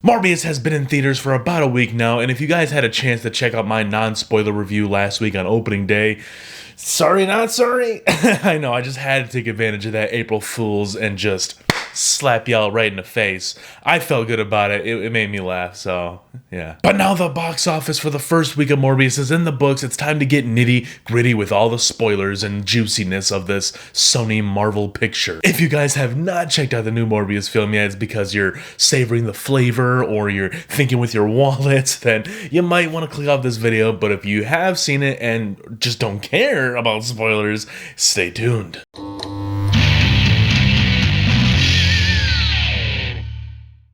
Morbius has been in theaters for about a week now, and if you guys had a chance to check out my non-spoiler review last week on opening day, sorry not sorry. I know, I just had to take advantage of that April Fools and just slap y'all right in the face. I felt good about it. It made me laugh, so yeah. But now the box office for the first week of Morbius is in the books. It's time to get nitty-gritty with all the spoilers and juiciness of this Sony Marvel picture. If you guys have not checked out the new Morbius film yet, it's because you're savoring the flavor or you're thinking with your wallets, then you might want to click off this video. But if you have seen it and just don't care about spoilers, stay tuned.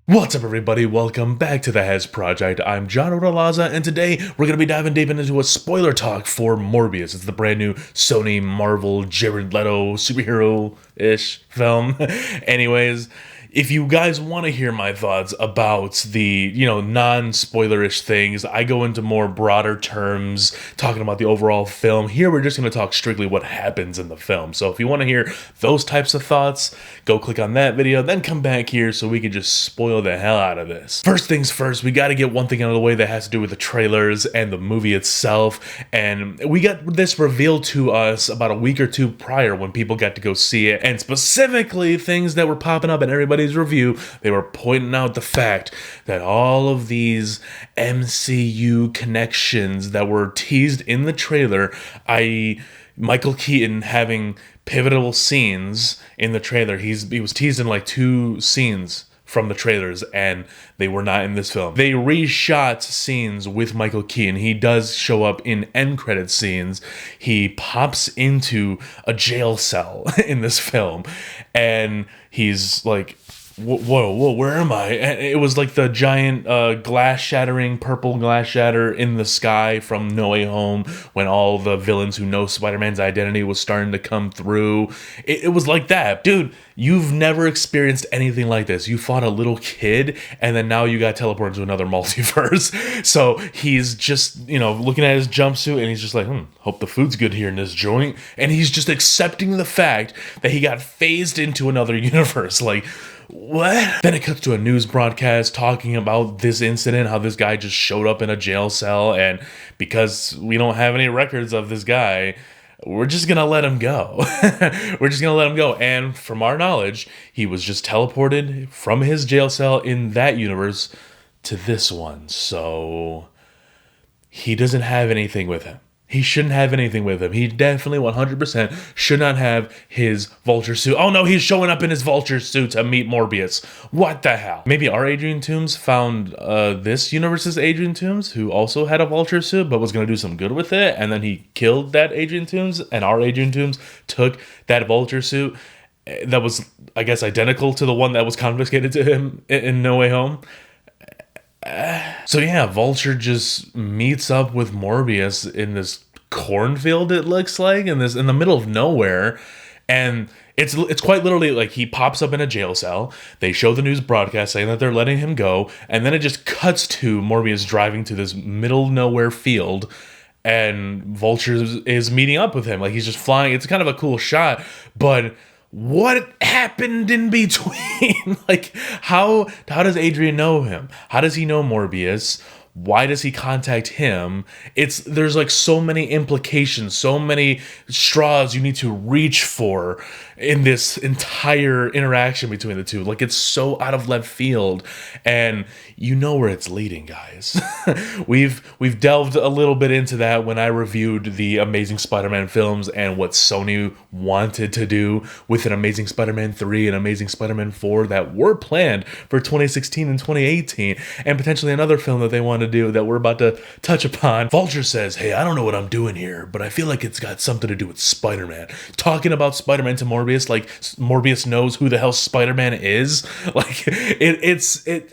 What's up, everybody? Welcome back to the Has Project. I'm John Rodalaza, and today we're going to be diving deep into a spoiler talk for Morbius. It's the brand new Sony Marvel Jared Leto superhero-ish film. Anyways, if you guys want to hear my thoughts about the, non-spoilerish things, I go into more broader terms, talking about the overall film. Here, we're just going to talk strictly what happens in the film. So if you want to hear those types of thoughts, go click on that video, then come back here so we can just spoil the hell out of this. First things first, we got to get one thing out of the way that has to do with the trailers and the movie itself. And we got this revealed to us about a week or two prior when people got to go see it. And specifically, things that were popping up in everybody's review, they were pointing out the fact that all of these MCU connections that were teased in the trailer, i.e. Michael Keaton having pivotal scenes in the trailer. He was teased in like 2 scenes from the trailers, and they were not in this film. They reshot scenes with Michael Keaton. He does show up in end credit scenes. He pops into a jail cell in this film, and he's like, whoa, where am I? And it was like the giant purple glass shatter in the sky from No Way Home when all the villains who know Spider-Man's identity was starting to come through. It was like that. Dude, you've never experienced anything like this. You fought a little kid, and then now you got teleported to another multiverse. So he's just, looking at his jumpsuit, and he's just like, hope the food's good here in this joint. And he's just accepting the fact that he got phased into another universe. Like, what? Then it cuts to a news broadcast talking about this incident, how this guy just showed up in a jail cell, and because we don't have any records of this guy, we're just gonna let him go. We're just gonna let him go. And from our knowledge, he was just teleported from his jail cell in that universe to this one. So he doesn't have anything with him. He shouldn't have anything with him. He definitely 100% should not have his vulture suit. Oh no, he's showing up in his vulture suit to meet Morbius. What the hell? Maybe our Adrian Toomes found this universe's Adrian Toomes, who also had a vulture suit but was going to do some good with it, and then he killed that Adrian Toomes, and our Adrian Toomes took that vulture suit that was, I guess, identical to the one that was confiscated to him in No Way Home. So yeah, Vulture just meets up with Morbius in this cornfield, it looks like, in the middle of nowhere, and it's quite literally like he pops up in a jail cell. They show the news broadcast saying that they're letting him go, and then it just cuts to Morbius driving to this middle of nowhere field, and Vulture is meeting up with him. Like, he's just flying. It's kind of a cool shot, but what happened in between? Like, how does Adrian know him? How does he know Morbius? Why does he contact him? There's like so many implications, so many straws you need to reach for in this entire interaction between the two. Like, it's so out of left field, and you know where it's leading, guys. We've delved a little bit into that when I reviewed the Amazing Spider-Man films and what Sony wanted to do with an Amazing Spider-Man 3 and Amazing Spider-Man 4 that were planned for 2016 and 2018, and potentially another film that they want to do that we're about to touch upon. Vulture says, hey, I don't know what I'm doing here, but I feel like it's got something to do with Spider-Man. Talking about Spider-Man to Morbius, like Morbius knows who the hell Spider-Man is. Like, it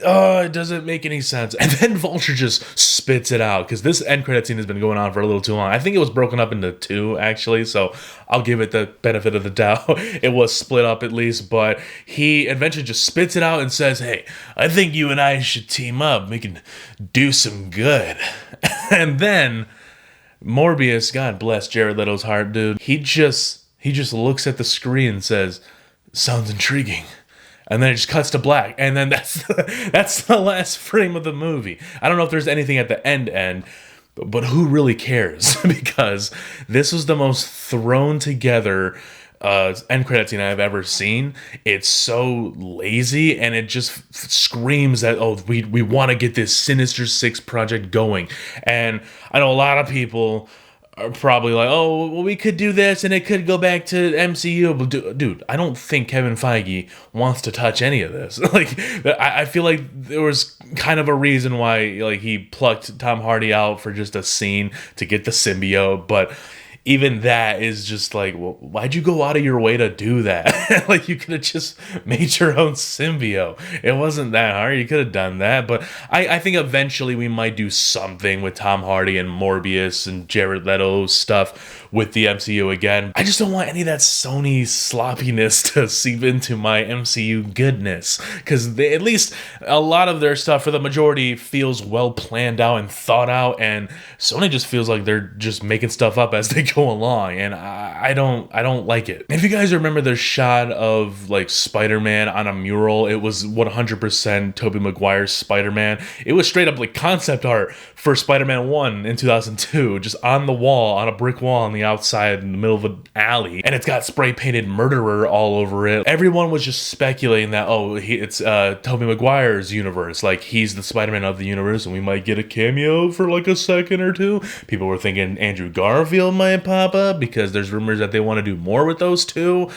doesn't make any sense. And then Vulture just spits it out, because this end credit scene has been going on for a little too long. I think it was broken up into 2, actually, so I'll give it the benefit of the doubt. It was split up at least, but he eventually just spits it out and says, hey, I think you and I should team up. We can do some good. And then Morbius, God bless Jared Leto's heart, dude, he just looks at the screen and says, sounds intriguing. And then it just cuts to black, and then that's the last frame of the movie. I don't know if there's anything at the end, but who really cares? Because this was the most thrown together end credit scene I've ever seen. It's so lazy, and it just screams that, oh, we want to get this Sinister Six project going. And I know a lot of people are probably like, oh, well, we could do this and it could go back to MCU. But dude, I don't think Kevin Feige wants to touch any of this. Like, I feel like there was kind of a reason why, like, he plucked Tom Hardy out for just a scene to get the symbiote, but even that is just like, well, why'd you go out of your way to do that? Like, you could have just made your own symbiote. It wasn't that hard. You could have done that. But I think eventually we might do something with Tom Hardy and Morbius and Jared Leto stuff with the MCU again. I just don't want any of that Sony sloppiness to seep into my MCU goodness. Because at least a lot of their stuff, for the majority, feels well planned out and thought out. And Sony just feels like they're just making stuff up as they go along, and I don't like it. If you guys remember the shot of, like, Spider-Man on a mural, it was 100% Tobey Maguire's Spider-Man. It was straight up like concept art for Spider-Man 1 in 2002, just on the wall, on a brick wall on the outside in the middle of an alley, and it's got spray painted murderer all over it. Everyone was just speculating that, oh, it's Tobey Maguire's universe, like, he's the Spider-Man of the universe, and we might get a cameo for like a second or two. People were thinking Andrew Garfield might pop up because there's rumors that they want to do more with those two.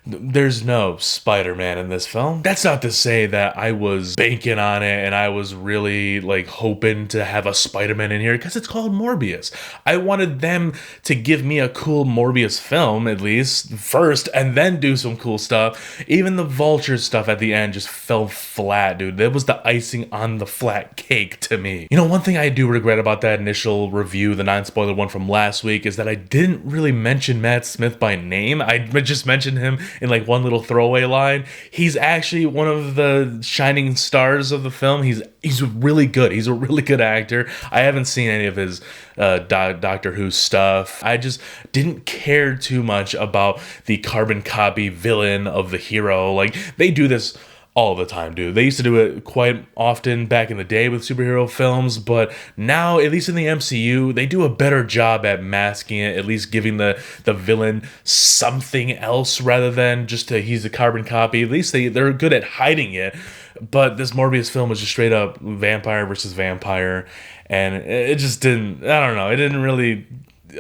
There's no Spider-Man in this film. That's not to say that I was banking on it and I was really, like, hoping to have a Spider-Man in here, because it's called Morbius. I wanted them to give me a cool Morbius film, at least, first, and then do some cool stuff. Even the Vulture stuff at the end just fell flat, dude. That was the icing on the flat cake to me. You know, one thing I do regret about that initial review, the non-spoiler one from last week, is that I didn't really mention Matt Smith by name. I just mentioned him in, like, one little throwaway line. He's actually one of the shining stars of the film. He's really good. He's a really good actor. I haven't seen any of his Doctor Who stuff. I just didn't care too much about the carbon copy villain of the hero. Like, they do this all the time, dude. They used to do it quite often back in the day with superhero films, but now, at least in the MCU, they do a better job at masking it, at least giving the villain something else rather than just he's a carbon copy. At least they're good at hiding it. But this Morbius film was just straight up vampire versus vampire, and it just didn't, I don't know, it didn't really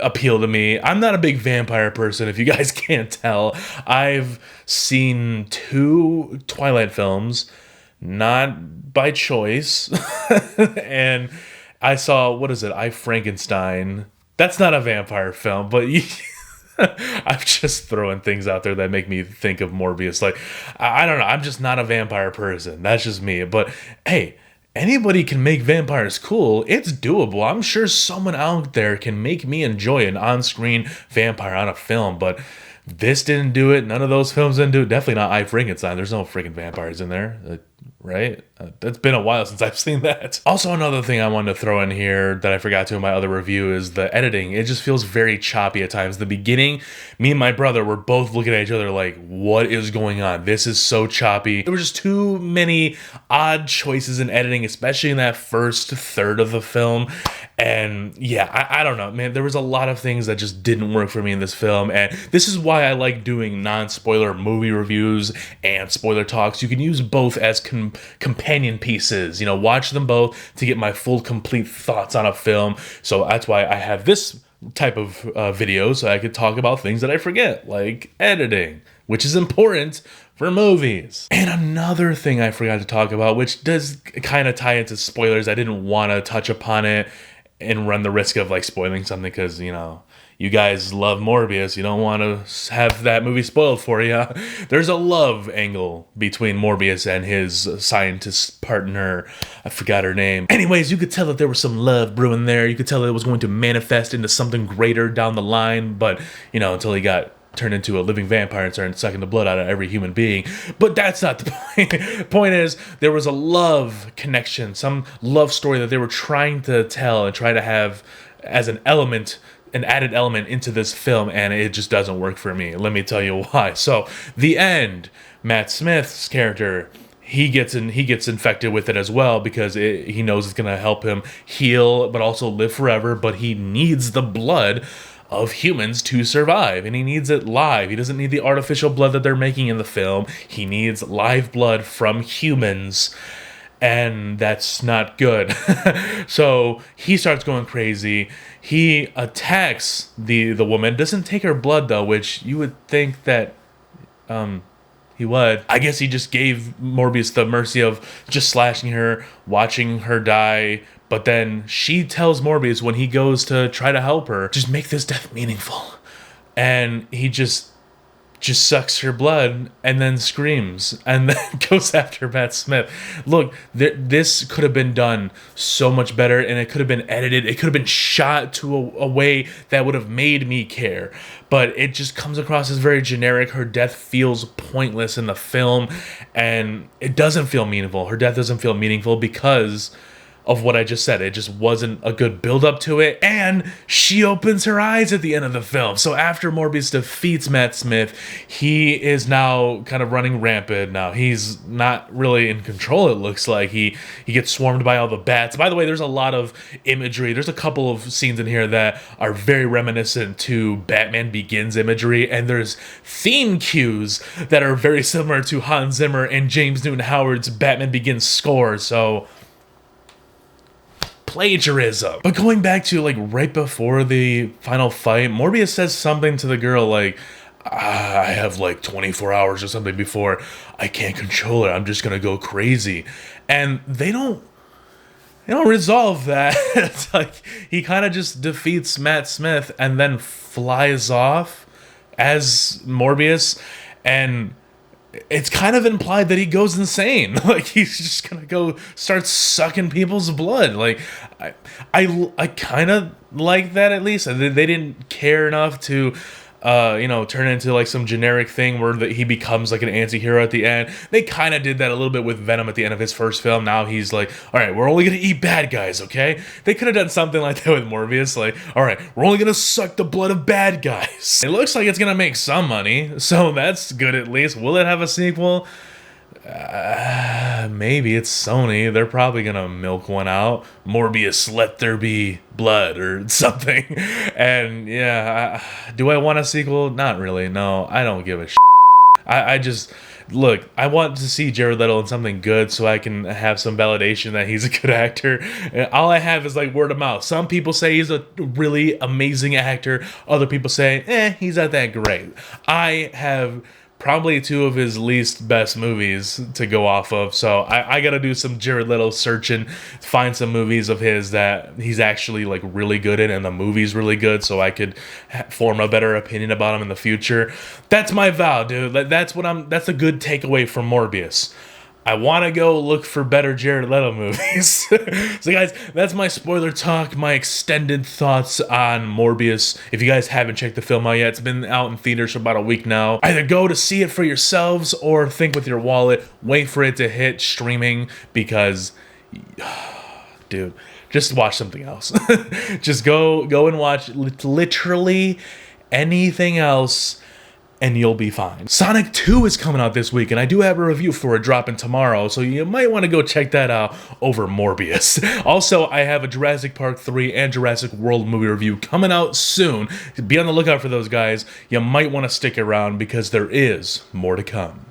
appeal to me. I'm not a big vampire person, if you guys can't tell. I've seen 2 Twilight films, not by choice, and I saw, what is it, I, Frankenstein. That's not a vampire film, but I'm just throwing things out there that make me think of Morbius. Like, I don't know, I'm just not a vampire person. That's just me. But hey, anybody can make vampires cool. It's doable. I'm sure someone out there can make me enjoy an on-screen vampire on a film, but this didn't do it. None of those films didn't do it. Definitely not I, Frankenstein. There's no freaking vampires in there, right? It's been a while since I've seen that. Also, another thing I wanted to throw in here that I forgot to in my other review is the editing. It just feels very choppy at times. The beginning, me and my brother were both looking at each other like, what is going on? This is so choppy. There were just too many odd choices in editing, especially in that first third of the film. And yeah, I don't know, man. There was a lot of things that just didn't work for me in this film. And this is why I like doing non-spoiler movie reviews and spoiler talks. You can use both as companion pieces, you know, watch them both to get my full complete thoughts on a film. So that's why I have this type of video, so I could talk about things that I forget, like editing, which is important for movies. And another thing I forgot to talk about, which does kind of tie into spoilers, I didn't want to touch upon it and run the risk of, like, spoiling something, because, you know, you guys love Morbius. You don't want to have that movie spoiled for you. There's a love angle between Morbius and his scientist partner. I forgot her name. Anyways, you could tell that there was some love brewing there. You could tell that it was going to manifest into something greater down the line. But, you know, until he got turned into a living vampire and started sucking the blood out of every human being. But that's not the point. The point is, there was a love connection, some love story that they were trying to tell and try to have as an element, an added element into this film, and it just doesn't work for me. Let me tell you why. So, the end, Matt Smith's character, he gets infected with it as well because he knows it's gonna help him heal, but also live forever. But he needs the blood of humans to survive, and he needs it live. He doesn't need the artificial blood that they're making in the film. He needs live blood from humans, and that's not good. So he starts going crazy. He attacks the woman. Doesn't take her blood though, which you would think that he would. I guess he just gave Morbius the mercy of just slashing her, watching her die. But then she tells Morbius when he goes to try to help her, just make this death meaningful. And he just sucks her blood and then screams and then goes after Matt Smith. Look, this could have been done so much better, and it could have been edited. It could have been shot to a way that would have made me care. But it just comes across as very generic. Her death feels pointless in the film, and it doesn't feel meaningful. Her death doesn't feel meaningful because of what I just said. It just wasn't a good build up to it, and she opens her eyes at the end of the film. So after Morbius defeats Matt Smith, he is now kind of running rampant. Now he's not really in control, it looks like. He gets swarmed by all the bats. By the way, there's a lot of imagery. There's a couple of scenes in here that are very reminiscent to Batman Begins imagery, and there's theme cues that are very similar to Hans Zimmer and James Newton Howard's Batman Begins score. So plagiarism. But going back to like right before the final fight, Morbius says something to the girl like, I have like 24 hours or something before I can't control it. I'm just gonna go crazy. And they don't resolve that. It's like he kind of just defeats Matt Smith and then flies off as Morbius, and it's kind of implied that he goes insane. Like he's just gonna go start sucking people's blood. Like I kind of like that, at least. They didn't care enough to turn into like some generic thing where he becomes like an anti-hero at the end. They kind of did that a little bit with Venom at the end of his first film. Now he's like, all right, we're only gonna eat bad guys, okay? They could have done something like that with Morbius. Like, all right, we're only gonna suck the blood of bad guys. It looks like it's gonna make some money, so that's good at least. Will it have a sequel? Maybe. It's Sony. They're probably gonna milk one out. Morbius, let there be blood or something. And yeah, do I want a sequel? Not really. No, I don't give a shit. I just look, I want to see Jared Leto in something good so I can have some validation that he's a good actor. And all I have is like word of mouth. Some people say he's a really amazing actor. Other people say, he's not that great. I have probably two of his least best movies to go off of, so I gotta do some Jared Leto searching, find some movies of his that he's actually like really good in, and the movie's really good, so I could form a better opinion about him in the future. That's my vow, dude. That's a good takeaway from Morbius. I want to go look for better Jared Leto movies. So guys, that's my spoiler talk, my extended thoughts on Morbius. If you guys haven't checked the film out yet, it's been out in theaters for about a week now. Either go to see it for yourselves or think with your wallet. Wait for it to hit streaming because, dude, just watch something else. Just go and watch literally anything else, and you'll be fine. Sonic 2 is coming out this week, and I do have a review for it dropping tomorrow, so you might want to go check that out over Morbius. Also, I have a Jurassic Park 3 and Jurassic World movie review coming out soon. Be on the lookout for those guys. You might want to stick around because there is more to come.